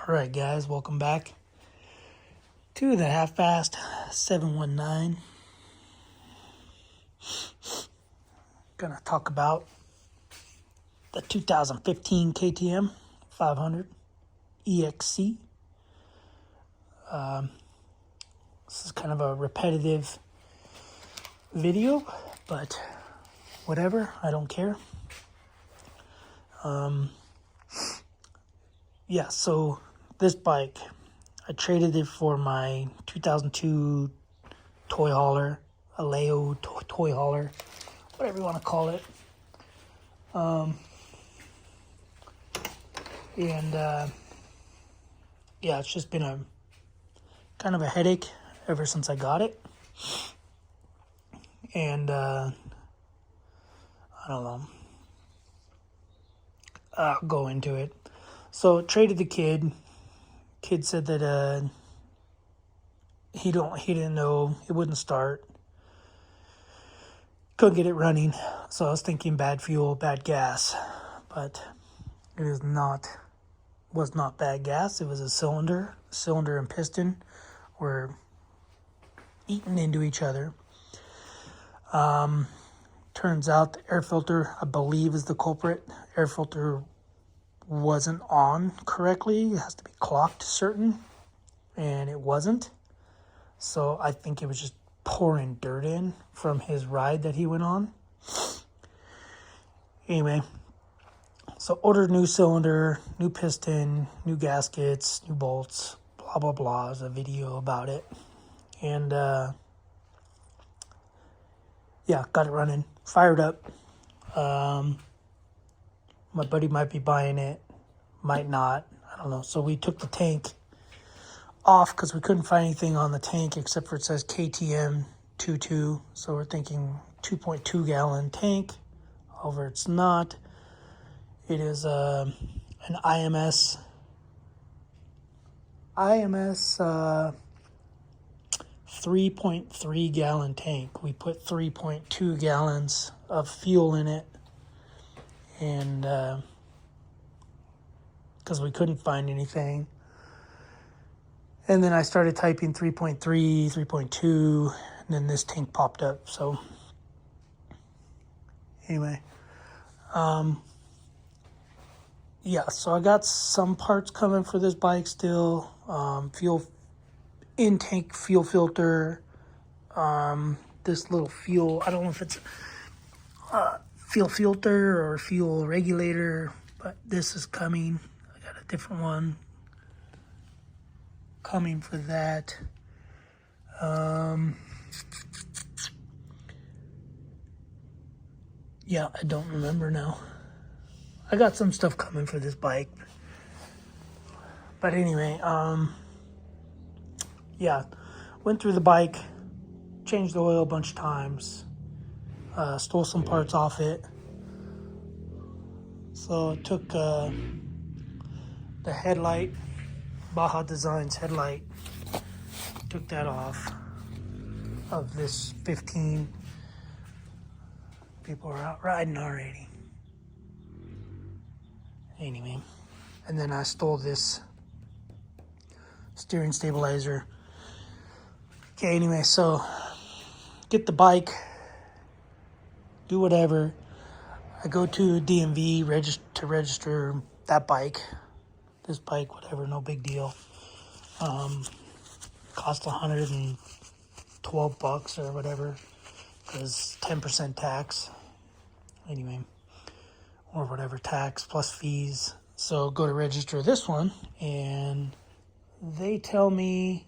Alright guys, welcome back to the Half-Fast 719. Gonna talk about the 2015 KTM 500 EXC. This is kind of a repetitive video, but whatever, I don't care. Yeah, so this bike, I traded it for my 2002 toy hauler, a Leo toy hauler, whatever you want to call it. Yeah, it's just been a kind of a headache ever since I got it. And I don't know. I'll go into it. So traded the kid. Kid said that he didn't know it wouldn't start. Couldn't get it running. So I was thinking bad fuel, bad gas, but it was not bad gas. It was a cylinder and piston were eating into each other. Turns out the air filter, I believe, is the culprit. Air filter wasn't on correctly. It has to be clocked certain, and it wasn't. So I think it was just pouring dirt in from his ride that he went on. Anyway, so ordered new cylinder, new piston, new gaskets, new bolts, blah, blah, blah. There's a video about it. And, yeah, got it running, fired up. My buddy might be buying it, might not, I don't know. So we took the tank off because we couldn't find anything on the tank except for it says KTM 22. So we're thinking 2.2 gallon tank. However, it's not. It is an IMS 3.3 gallon tank. We put 3.2 gallons of fuel in it, and because we couldn't find anything. And then I started typing 3.3, 3.2, and then this tank popped up. So anyway, yeah, so I got some parts coming for this bike still. Fuel intake, fuel filter, this little fuel, I don't know if it's fuel filter or fuel regulator, but this is coming. I got a different one coming for that. Yeah, I don't remember now. I got some stuff coming for this bike. But anyway, yeah, went through the bike, changed the oil a bunch of times, stole some parts off it. So I took the headlight, Baja Designs headlight, took that off of this 15. People are out riding already. Anyway, and then I stole this steering stabilizer. Okay, anyway, so get the bike, do whatever. I go to DMV to register that bike. This bike, whatever, no big deal. Cost $112 or whatever, because 10% tax. Anyway, or whatever, tax plus fees. So go to register this one, and they tell me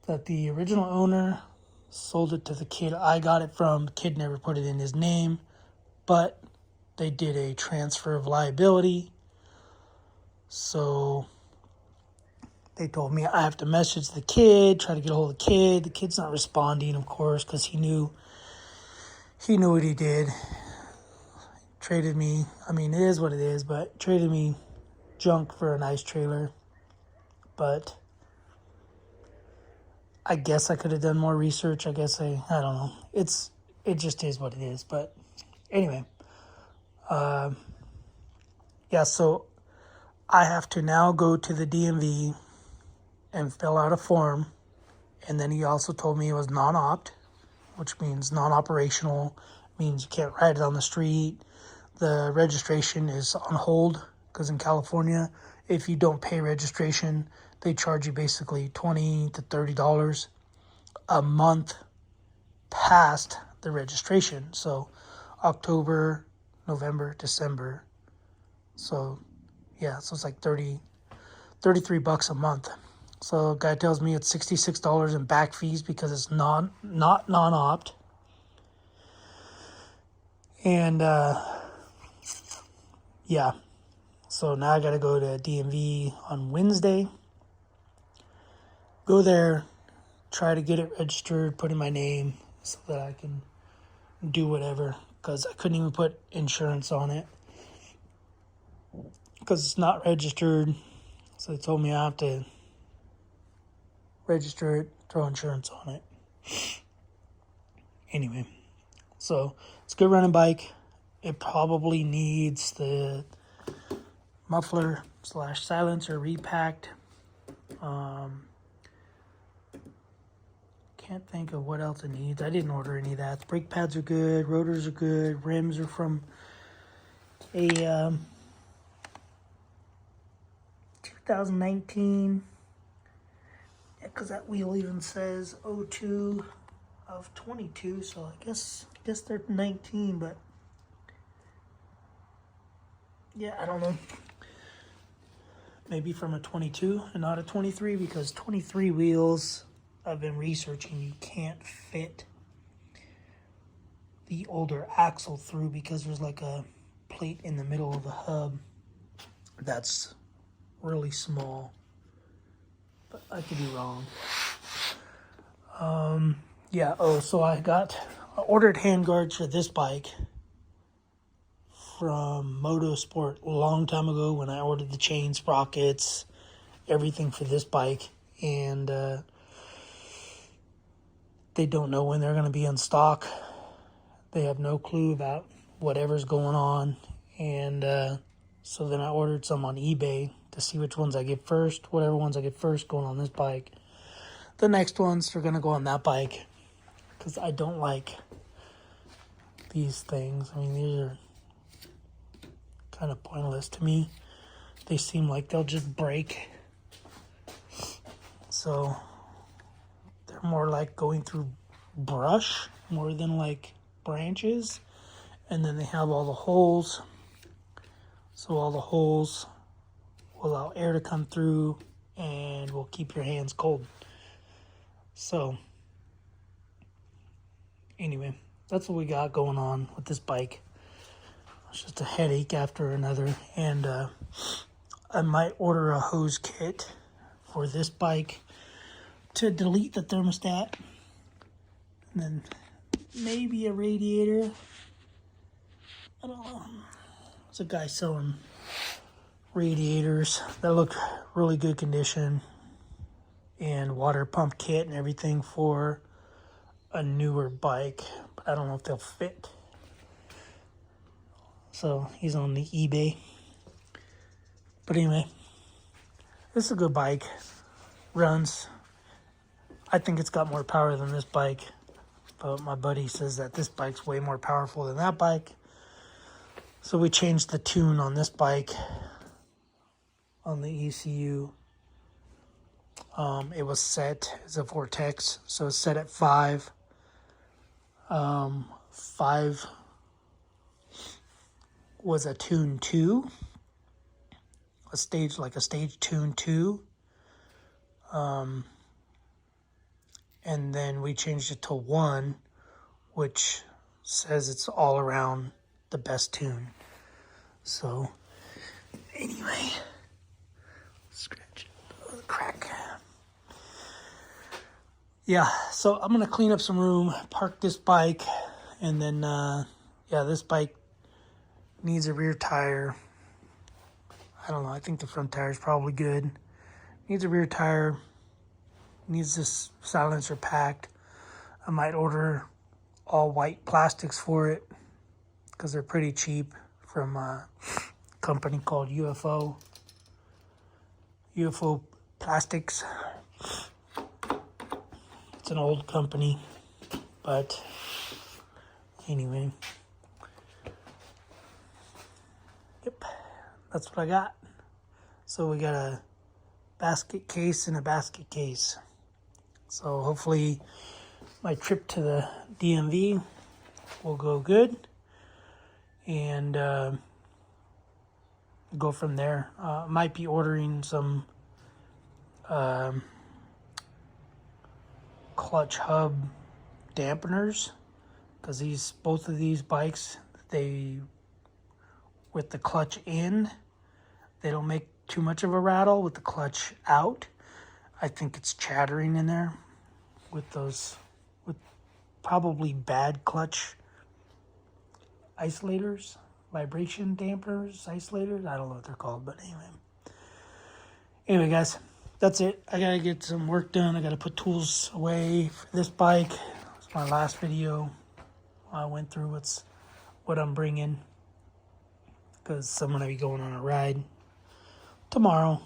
that the original owner sold it to the kid I got it from. The kid never put it in his name, but they did a transfer of liability. So they told me I have to message the kid, try to get a hold of the kid. The kid's not responding, of course, because he knew what he did. Traded me, I mean, it is what it is, but traded me junk for a nice trailer. But I guess I could have done more research. I guess I don't know. It just is what it is. But anyway, yeah, so I have to now go to the DMV and fill out a form. And then he also told me it was non-opt, which means non-operational, means you can't ride it on the street. The registration is on hold because in California, if you don't pay registration, they charge you basically $20 to $30 a month past the registration. So October, November, December. So yeah, so it's like $33 a month. So guy tells me it's $66 in back fees because it's not non-opt. And yeah, so now I gotta go to DMV on Wednesday. Go there, try to get it registered, put in my name so that I can do whatever, because I couldn't even put insurance on it because it's not registered. So they told me I have to register it, throw insurance on it. Anyway, so it's a good running bike. It probably needs the muffler / silencer repacked. Can't think of what else it needs. I didn't order any of that. The brake pads are good, rotors are good, rims are from a 2019. Yeah, because that wheel even says 02 of 22, so I guess they're 19, but yeah, I don't know. Maybe from a 22 and not a 23, because 23 wheels, I've been researching, you can't fit the older axle through because there's like a plate in the middle of the hub that's really small. But I could be wrong. Yeah, so I ordered handguards for this bike from Motorsport a long time ago when I ordered the chain sprockets, everything for this bike. And they don't know when they're going to be in stock. They have no clue about whatever's going on. And so then I ordered some on eBay to see which ones I get first. Whatever ones I get first going on this bike. The next ones are going to go on that bike. Because I don't like these things. I mean, these are kind of pointless to me. They seem like they'll just break. So they're more like going through brush more than like branches. And then they have all the holes. So all the holes will allow air to come through and will keep your hands cold. So anyway, that's what we got going on with this bike. It's just a headache after another. And I might order a hose kit for this bike to delete the thermostat. And then maybe a radiator. I don't know. There's a guy selling radiators that look really good condition. And water pump kit and everything for a newer bike. But I don't know if they'll fit. So he's on the eBay. But anyway, this is a good bike. Runs. I think it's got more power than this bike. But my buddy says that this bike's way more powerful than that bike. So we changed the tune on this bike on the ECU. It was set as a Vortex, so it's set at 5. 5 was a tune 2, a stage tune 2. And then we changed it to 1, which says it's all around the best tune. So anyway, scratch it, crack. Yeah, so I'm gonna clean up some room, park this bike, and then this bike needs a rear tire. I don't know, I think the front tire is probably good. Needs a rear tire, needs this silencer packed. I might order all white plastics for it because they're pretty cheap from a company called UFO. UFO Plastics. It's an old company, but anyway. Yep, that's what I got. So we got a basket case and a basket case. So hopefully my trip to the DMV will go good, and go from there. Might be ordering some clutch hub dampeners, because both of these bikes, with the clutch in, they don't make too much of a rattle. With the clutch out, I think it's chattering in there with probably bad clutch isolators, vibration dampers, isolators. I don't know what they're called, but anyway guys, that's it. I gotta get some work done. I gotta put tools away for this bike. It's my last video. I went through what I'm bringing, because I'm gonna be going on a ride tomorrow.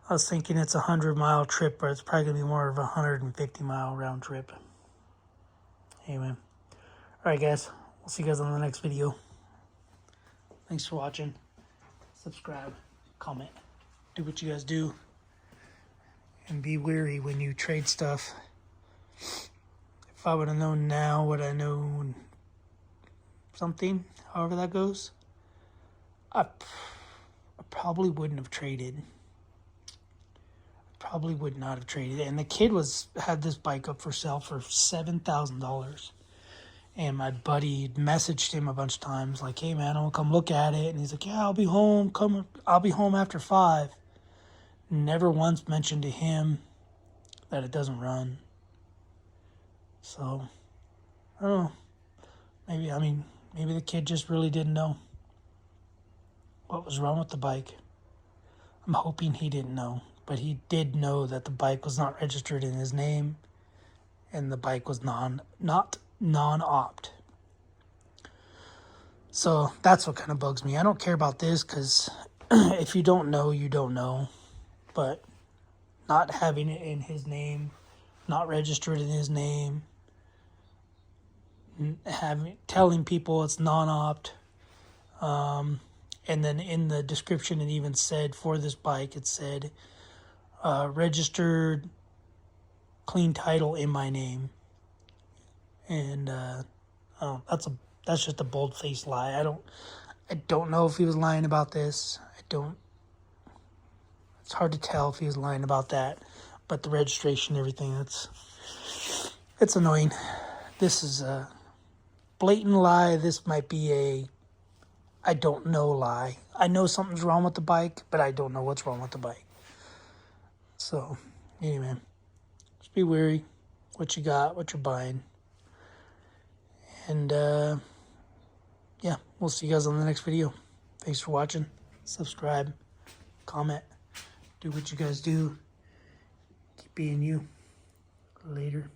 I was thinking it's a 100-mile trip, but it's probably gonna be more of a 150-mile round trip. Anyway, all right guys, we'll see you guys on the next video. Thanks for watching. Subscribe, comment, do what you guys do, and be wary when you trade stuff. If I would have known now what I know, something, however that goes, I probably wouldn't have traded. Probably would not have traded. And the kid had this bike up for sale for $7,000. And my buddy messaged him a bunch of times, like, hey man, I'll come look at it. And he's like, yeah, I'll be home. I'll be home after 5. Never once mentioned to him that it doesn't run. So, I don't know. Maybe the kid just really didn't know what was wrong with the bike. I'm hoping he didn't know. But he did know that the bike was not registered in his name, and the bike was not non-opt. So that's what kind of bugs me. I don't care about this, because if you don't know, you don't know. But not having it in his name, not registered in his name, telling people it's non-opt, and then in the description it even said, for this bike, it said, registered, clean title in my name. And that's just a bold-faced lie. I don't know if he was lying about this. It's hard to tell if he was lying about that. But the registration and everything, it's annoying. This is a blatant lie. This might be a I don't know lie. I know something's wrong with the bike, but I don't know what's wrong with the bike. So, anyway, just be wary what you got, what you're buying. And, yeah, we'll see you guys on the next video. Thanks for watching. Subscribe, comment, do what you guys do. Keep being you. Later.